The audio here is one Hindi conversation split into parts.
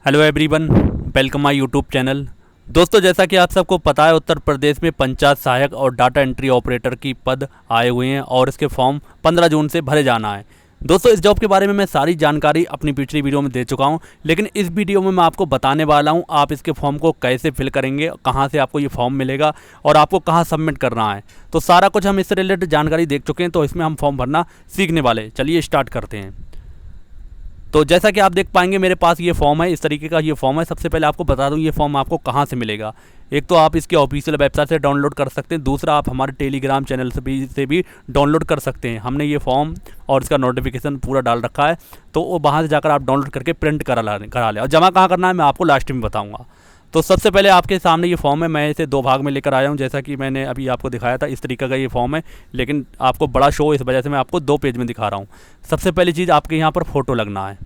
Hello everyone, welcome my YouTube channel. दोस्तों, जैसा कि आप सबको पता है, उत्तर प्रदेश में पंचायत सहायक और डाटा एंट्री ऑपरेटर की पद आए हुए हैं और इसके फॉर्म 15 जून से भरे जाना है। दोस्तों, इस जॉब के बारे में मैं सारी जानकारी अपनी पिछली वीडियो में दे चुका हूं, लेकिन इस वीडियो में मैं आपको बताने वाला हूं आप इसके फॉर्म को कैसे फिल करेंगे, कहां से आपको ये फॉर्म मिलेगा और आपको कहां सबमिट करना है। तो सारा कुछ हम इससे रिलेटेड जानकारी देख चुके हैं, तो इसमें हम फॉर्म भरना सीखने वाले। चलिए स्टार्ट करते हैं। तो जैसा कि आप देख पाएंगे, मेरे पास ये फॉर्म है, इस तरीके का ये फॉर्म है। सबसे पहले आपको बता दूं ये फॉर्म आपको कहाँ से मिलेगा। एक तो आप इसके ऑफिशियल वेबसाइट से डाउनलोड कर सकते हैं, दूसरा आप हमारे टेलीग्राम चैनल से भी डाउनलोड कर सकते हैं। हमने ये फॉर्म और इसका नोटिफिकेशन पूरा डाल रखा है, तो वो वहाँ से जाकर आप डाउनलोड करके प्रिंट करा लें। और जमा कहाँ करना है मैं आपको लास्ट में बताऊँगा। तो सबसे पहले आपके सामने ये फॉर्म है, मैं इसे 2 भाग में लेकर आया हूँ। जैसा कि मैंने अभी आपको दिखाया था, इस तरीके का ये फॉर्म है, लेकिन आपको बड़ा शो इस वजह से मैं आपको 2 पेज में दिखा रहा हूँ। सबसे पहली चीज़, आपके यहाँ पर फ़ोटो लगना है।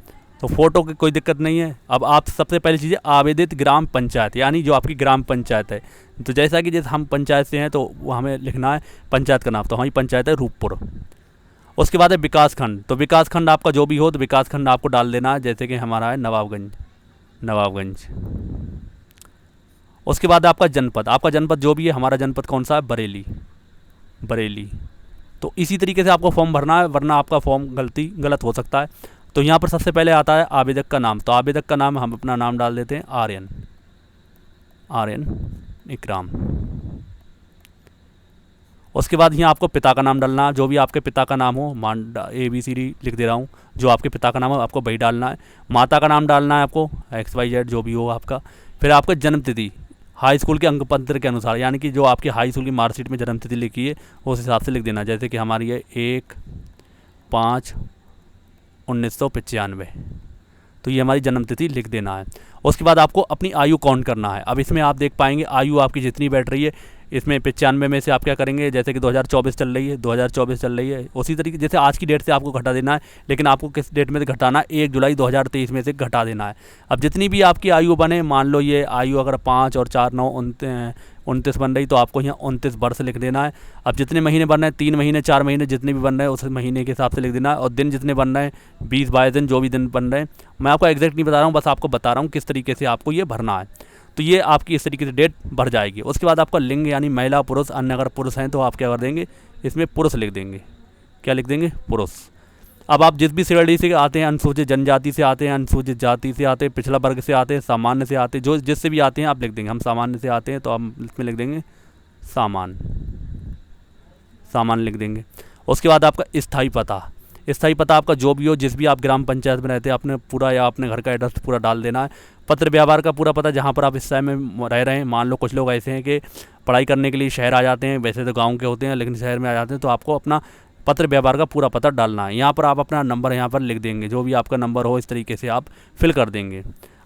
तो फ़ोटो की कोई दिक्कत नहीं है। अब आप सबसे पहली चीज़ है आवेदित ग्राम पंचायत, यानी जो आपकी ग्राम पंचायत है। तो जैसा कि जैसे हम पंचायत से हैं, तो वो हमें लिखना है पंचायत का नाम। तो हमारी पंचायत है रूपपुर। उसके बाद है विकास खंड। तो विकास खंड आपका जो भी हो, तो विकास खंड आपको डाल देना है। जैसे कि हमारा है नवाबगंज। उसके बाद आपका जनपद, आपका जनपद जो भी है, हमारा जनपद कौन सा है, बरेली। तो इसी तरीके से आपको फॉर्म भरना है, वरना आपका फॉर्म गलत हो सकता है। तो यहाँ पर सबसे पहले आता है आवेदक का नाम। तो आवेदक का नाम हम अपना नाम डाल देते हैं आर्यन इकराम। उसके बाद यहाँ आपको पिता का नाम डालना है, जो भी आपके पिता का नाम हो। ABCD लिख दे रहा हूँ, जो आपके पिता का नाम हो आपको वही डालना है। माता का नाम डालना है आपको, XYZ जो भी हो आपका। फिर आपका जन्म तिथि हाई स्कूल के अंक पत्र के अनुसार, यानी कि जो आपकी हाई स्कूल की मार्कशीट में जन्म तिथि लिखी है उस हिसाब से लिख देना। जैसे कि हमारी है 1/5/1995। तो ये हमारी जन्म तिथि लिख देना है। उसके बाद आपको अपनी आयु काउंट करना है। अब इसमें आप देख पाएंगे आयु आपकी जितनी बैठ रही है, इसमें 95 में से आप क्या करेंगे, जैसे कि 2024 चल रही है, उसी तरीके जैसे आज की डेट से आपको घटा देना है। लेकिन आपको किस डेट में से घटाना है, 1 जुलाई 2023 में से घटा देना है। अब जितनी भी आपकी आयु बने, मान लो ये आयु अगर 5 और 4 9 29 बन रही, तो आपको यहाँ 29 वर्ष लिख देना है। अब जितने महीने बन रहे हैं, 3 महीने 4 महीने जितने भी बन रहे हैं, उस महीने के हिसाब से लिख देना है। और दिन जितने बन रहे हैं, 20-22 दिन जो भी दिन बन रहे हैं, मैं आपको एग्जैक्ट नहीं बता रहा हूँ, बस आपको बता रहा हूँ किस तरीके से आपको ये भरना है। तो ये आपकी इस तरीके से डेट भर जाएगी। उसके बाद आपका लिंग, यानी महिला पुरुष, अन्य अगर पुरुष हैं तो आप क्या कर देंगे, इसमें पुरुष लिख देंगे। क्या लिख देंगे, पुरुष। अब आप जिस भी श्रेणी से आते हैं, अनुसूचित जनजाति से आते हैं, अनुसूचित जाति से आते हैं, पिछड़ा वर्ग से आते हैं, सामान्य से आते हैं, जो जिससे भी आते हैं आप लिख देंगे। हम सामान्य से आते हैं तो हम इसमें लिख देंगे सामान्य लिख देंगे। उसके बाद आपका स्थायी पता आपका जो भी हो, जिस भी आप ग्राम पंचायत में रहते हैं, अपने पूरा या अपने घर का एड्रेस पूरा डाल देना है। पत्र व्यवहार का पूरा पता, जहाँ पर आप इस समय में रह रहे हैं। मान लो कुछ लोग ऐसे हैं कि पढ़ाई करने के लिए शहर आ जाते हैं, वैसे तो गांव के होते हैं लेकिन शहर में आ जाते हैं, तो आपको अपना पत्र व्यवहार का पूरा पता डालना है। यहाँ पर आप अपना नंबर यहाँ पर लिख देंगे, जो भी आपका नंबर हो इस तरीके से आप फिल कर देंगे।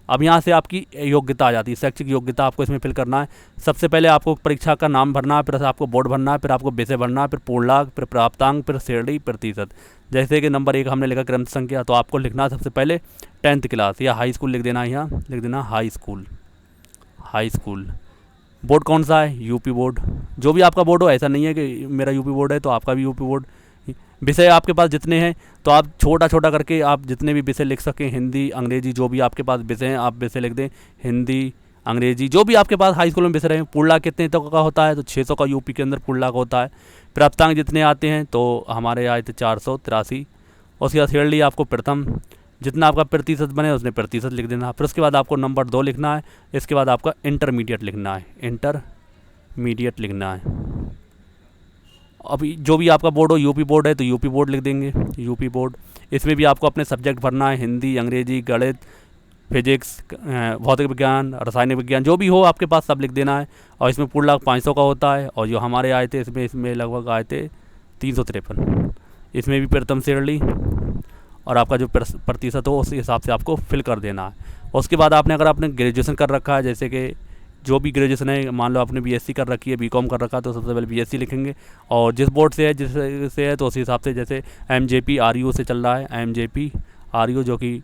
अब यहाँ से आपकी योग्यता आ जाती है, शैक्षिक योग्यता आपको इसमें फिल करना है। सबसे पहले आपको परीक्षा का नाम भरना है, फिर आपको बोर्ड भरना है, फिर आपको विषय भरना है, फिर पूर्णांक, फिर प्राप्तांक, फिर श्रेणी, प्रतिशत। जैसे कि नंबर 1 हमने लिखा क्रम संख्या, तो आपको लिखना है सबसे पहले 10th क्लास या हाई स्कूल लिख देना है। यहाँ लिख देना हाई स्कूल। बोर्ड कौन सा है, यूपी बोर्ड। जो भी आपका बोर्ड हो, ऐसा नहीं है कि मेरा यूपी बोर्ड है तो आपका भी यूपी बोर्ड। विषय आपके पास जितने हैं, तो आप छोटा करके आप जितने भी विषय लिख सकें, हिंदी अंग्रेजी जो भी आपके पास विषय हैं आप विषय लिख दें। हिंदी अंग्रेजी जो भी आपके पास हाई स्कूल में विषय रहे। पूर्णांक कितने तक का होता है, तो 600 का यूपी के अंदर पूर्णांक होता है। प्राप्तांक जितने आते हैं, तो हमारे आए थे 483। उसके बाद श्रेणी आपको प्रथम, जितना आपका प्रतिशत बने उसने प्रतिशत लिख देना। फिर उसके बाद आपको नंबर 2 लिखना है। इसके बाद आपका इंटरमीडिएट लिखना है। अभी जो भी आपका बोर्ड हो, यूपी बोर्ड है तो यूपी बोर्ड लिख देंगे, यूपी बोर्ड। इसमें भी आपको अपने सब्जेक्ट भरना है, हिंदी अंग्रेजी गणित फिजिक्स भौतिक विज्ञान रासायनिक विज्ञान जो भी हो आपके पास सब लिख देना है। और इसमें पूर्णांक 500 का होता है। और जो हमारे आए थे इसमें लगभग आए थे 353। इसमें भी प्रथम श्रेणी और आपका जो प्रतिशत हो उस हिसाब से आपको फिल कर देना है। उसके बाद आपने अगर आपने ग्रेजुएशन कर रखा है, जैसे कि जो भी ग्रेजुएशन है, मान लो आपने BSc कर रखी है, BCom कर रखा है, तो सबसे पहले BSc लिखेंगे। और जिस बोर्ड से है जिससे है तो उसी हिसाब से, जैसे MJP RU से चल रहा है, MJP RU जो कि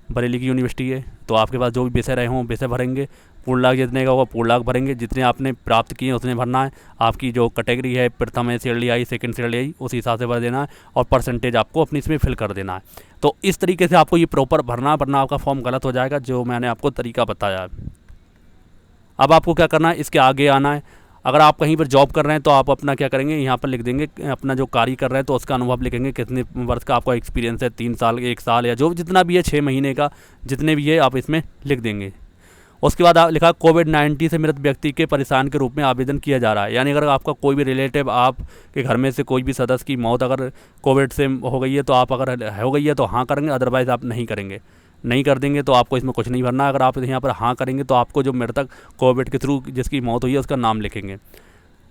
बरेली की यूनिवर्सिटी है, तो आपके पास जो भी विषय रहे हों विषय भरेंगे, पूर्णांक जितने का होगा पूर्णांक भरेंगे, जितने आपने प्राप्त किए उतने भरना है। आपकी जो कैटेगरी है प्रथम है, श्रेणी आई, सेकंड श्रेणी आई, उस हिसाब से भर देना है और परसेंटेज आपको अपनी इसमें फिल कर देना है। तो इस तरीके से आपको ये प्रॉपर भरना, वरना आपका फॉर्म गलत हो जाएगा, जो मैंने आपको तरीका बताया है। अब आपको क्या करना है, इसके आगे आना है। अगर आप कहीं पर जॉब कर रहे हैं तो आप अपना क्या करेंगे, यहाँ पर लिख देंगे अपना जो कार्य कर रहे हैं, तो उसका अनुभव लिखेंगे, कितने वर्ष का आपका एक्सपीरियंस है, 3 साल, 1 साल या जो जितना भी है, 6 महीने का, जितने भी है आप इसमें लिख देंगे। उसके बाद आप लिखा कोविड-19 से मृत व्यक्ति के परेशान के रूप में आवेदन किया जा रहा है। यानी अगर आपका कोई भी रिलेटिव, आपके घर में से कोई भी सदस्य की मौत अगर कोविड से हो गई है तो आप, अगर हो गई है तो हाँ करेंगे, अदरवाइज़ आप नहीं करेंगे। नहीं कर देंगे तो आपको इसमें कुछ नहीं भरना है। अगर आप यहाँ पर हाँ करेंगे तो आपको जो मृतक कोविड के थ्रू जिसकी मौत हुई है उसका नाम लिखेंगे।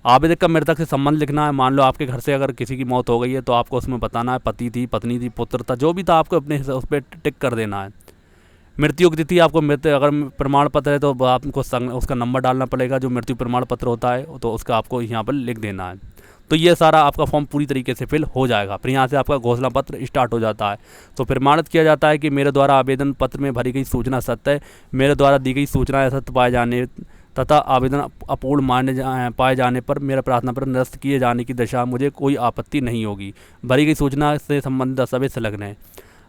आवेदक का मृतक से संबंध लिखना है। मान लो आपके घर से अगर किसी की मौत हो गई है तो आपको उसमें बताना है पति थी, पत्नी थी, पुत्र था, जो भी था, आपको अपने उस पर टिक कर देना है। मृत्यु की तिथि आपको अगर प्रमाण पत्र है तो आपको उसका नंबर डालना पड़ेगा, जो मृत्यु प्रमाण पत्र होता है तो उसका आपको यहाँ पर लिख देना है। तो ये सारा आपका फॉर्म पूरी तरीके से फिल हो जाएगा। फिर यहाँ से आपका घोषणा पत्र स्टार्ट हो जाता है। तो प्रमाणित किया जाता है कि मेरे द्वारा आवेदन पत्र में भरी गई सूचना सत्य है, मेरे द्वारा दी गई सूचना सत्य पाए जाने तथा आवेदन अपूर्ण मान्य पाए जाने पर मेरा प्रार्थना पत्र निरस्त किए जाने की दशा मुझे कोई आपत्ति नहीं होगी। भरी गई सूचना से संबंधित दस्तावेज संलग्न है।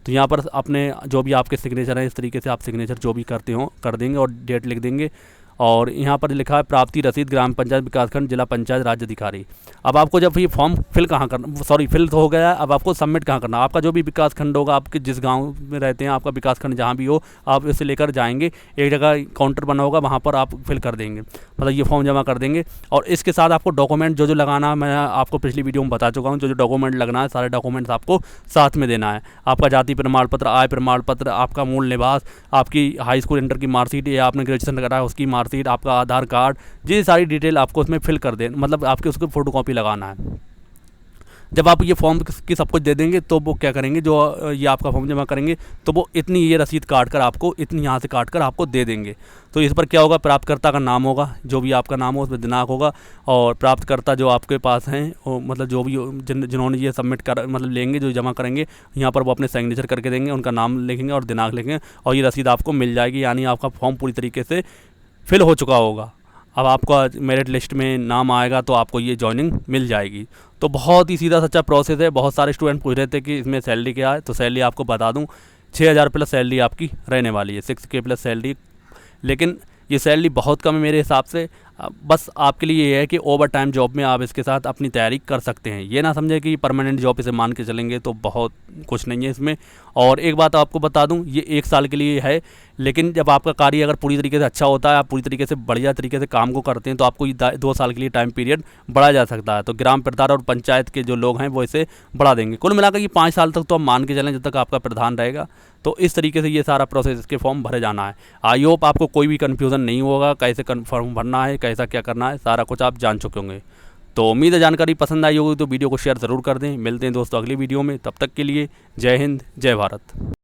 तो यहाँ पर अपने जो भी आपके सिग्नेचर हैं, इस तरीके से आप सिग्नेचर जो भी करते हो कर देंगे और डेट लिख देंगे। और यहाँ पर लिखा है प्राप्ति रसीद, ग्राम पंचायत विकासखंड, जिला पंचायत, राज्य अधिकारी। अब आपको जब ये फॉर्म फिल कहाँ करना, फिल तो हो गया है, अब आपको सबमिट कहाँ करना। आपका जो भी विकासखंड होगा, आपके जिस गांव में रहते हैं, आपका विकासखंड जहाँ भी हो, आप इसे लेकर जाएंगे, एक जगह काउंटर बना होगा, वहाँ पर आप फिल कर देंगे, मतलब ये फॉर्म जमा कर देंगे। और इसके साथ आपको डॉक्यूमेंट जो लगाना है, मैं आपको पिछली वीडियो में बता चुका हूँ, जो डॉक्यूमेंट लगना है, सारे डॉक्यूमेंट्स आपको साथ में देना है। आपका जाति प्रमाण पत्र, आय प्रमाण पत्र, आपका मूल निवास, आपकी हाई स्कूल इंटर की मार्कशीट या आपने ग्रेजुएशन करा है उसकी मार्कशीट, आपका आधार कार्ड, ये सारी डिटेल आपको उसमें फिल कर दें, मतलब आपके उसको फोटोकॉपी लगाना है। जब आप ये फॉर्म की सब कुछ दे देंगे तो वो क्या करेंगे, जो ये आपका फॉर्म जमा करेंगे तो वो इतनी ये रसीद काट कर आपको, इतनी यहाँ से काट कर आपको दे देंगे। तो इस पर क्या होगा, प्राप्तकर्ता का नाम होगा, जो भी आपका नाम हो उसमें दिनांक होगा, और प्राप्तकर्ता जो आपके पास हैं, मतलब जो भी जिन्होंने ये सबमिट कर, मतलब लेंगे, जो जमा करेंगे, यहाँ पर वो अपने सिग्नेचर करके देंगे, उनका नाम लिखेंगे और दिनांक लिखेंगे, और ये रसीद आपको मिल जाएगी। यानी आपका फॉर्म पूरी तरीके से फिल हो चुका होगा। अब आपका मेरिट लिस्ट में नाम आएगा तो आपको ये जॉइनिंग मिल जाएगी। तो बहुत ही सीधा सच्चा प्रोसेस है। बहुत सारे स्टूडेंट पूछ रहे थे कि इसमें सैलरी क्या है, तो सैलरी आपको बता दूं, 6000 प्लस सैलरी आपकी रहने वाली है, 6K प्लस सैलरी। लेकिन ये सैलरी बहुत कम है मेरे हिसाब से। बस आपके लिए ये है कि ओवर टाइम जॉब में आप इसके साथ अपनी तैयारी कर सकते हैं। ये ना समझे कि परमानेंट जॉब इसे मान के चलेंगे, तो बहुत कुछ नहीं है इसमें। और एक बात आपको बता दूं, ये 1 साल के लिए है, लेकिन जब आपका कार्य अगर पूरी तरीके से अच्छा होता है, आप पूरी तरीके से बढ़िया तरीके से काम को करते हैं, तो आपको 2 साल के लिए टाइम पीरियड बढ़ाया जा सकता है। तो ग्राम प्रधान और पंचायत के जो लोग हैं वो इसे बढ़ा देंगे। कुल मिलाकर ये 5 साल तक तो आप मान के चलें, जब तक आपका प्रधान रहेगा। तो इस तरीके से ये सारा प्रोसेस, इसके फॉर्म भरे जाना है। आई होप आपको कोई भी कन्फ्यूज़न नहीं होगा, कैसे फॉर्म भरना है, कैसा क्या करना है, सारा कुछ आप जान चुके होंगे। तो उम्मीद है जानकारी पसंद आई होगी, तो वीडियो को शेयर ज़रूर कर दें। मिलते हैं दोस्तों अगली वीडियो में, तब तक के लिए जय हिंद, जय भारत।